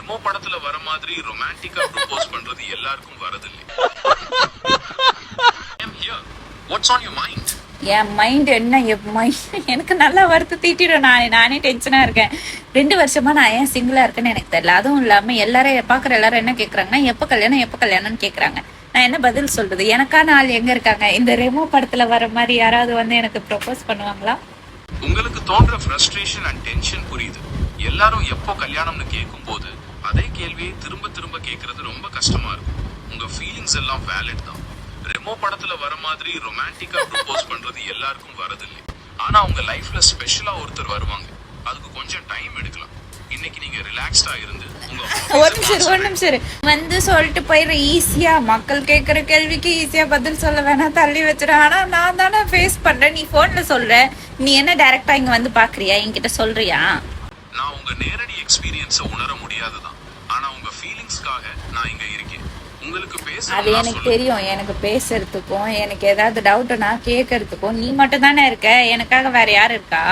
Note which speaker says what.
Speaker 1: ரெமோ படத்துல வர மாதிரி ரொமான்டிக்கா ப்ரோபோஸ் பண்றது எல்லாருக்கும் வரதில்லை. What's on your mind?
Speaker 2: N mind என்ன எனக்கு நல்லா வருத்து தீட்டிடும். நானே டென்ஷனா இருக்கேன். 2 வருஷமா நான் ஏன் சிங்கிளா இருக்கேன்னு எனக்கு தெரியல. அதுவும் இல்லாம எல்லாரும் பாக்குற எல்லாரும் என்ன கேக்குறாங்கன்னா எப்ப கல்யாணம்னு கேக்குறாங்க. நான் என்ன பதில் சொல்றது? எனக்கான ஆள் எங்க இருக்காங்க? இந்த ரெமோ படத்துல வர மாதிரி யாராவது வந்து எனக்கு ப்ரொபோஸ் பண்ணுவாங்களா?
Speaker 1: உங்களுக்கு தோன்ற ஃப்ரஸ்ட்ரேஷன் அண்ட் டென்ஷன் புரியுது. எல்லாரும் எப்போ கல்யாணம்னு கேட்கும் போது அதே கேள்வியை திரும்ப திரும்ப கேட்கறது ரொம்ப கஷ்டமா இருக்கும். உங்க ஃபீலிங்ஸ் எல்லாம் வேலிட் தான். ரெமோ படத்துல வர மாதிரி ரொமான்டிக்கா ப்ரோபோஸ் பண்றது எல்லாருக்கும் வரதில்லை. ஆனா உங்க லைஃப்ல ஸ்பெஷலா ஒருத்தர் வருவாங்க. அதுக்கு கொஞ்சம் டைம் எடுக்கலாம். இன்னைக்கு நீங்க ரிலாக்ஸ்டா இருந்து
Speaker 2: ஒரு நிமிஷம் வந்து சொல்லிட்டு போயிடுற ஈஸியா. மக்கள் கேட்கற கேள்விக்கு ஈஸியா பதில் சொல்ல வேணாம், தள்ளி வச்சிட. ஆனா நான் தானே ஃபேஸ் பண்றேன். நீ போன்ல சொல்ற, நீ என்ன டைரக்டா இங்க வந்து பாக்குறியா, என்கிட்ட சொல்றியா?
Speaker 1: நான் உங்க நேரடி எக்ஸ்பீரியன்ஸ உணர முடியாதுதான். ஆனா உங்க ஃபீலிங்ஸ்க்காக நான் இங்க இருக்கேன். உங்களுக்கு
Speaker 2: அது எனக்கு தெரியும். எனக்கு பேசுறதுக்கும் எனக்கு ஏதாவது டவுட்னா கேட்கறதுக்கும் நீ மட்டும் தானே இருக்க. எனக்காக வேற யாரு இருக்கா?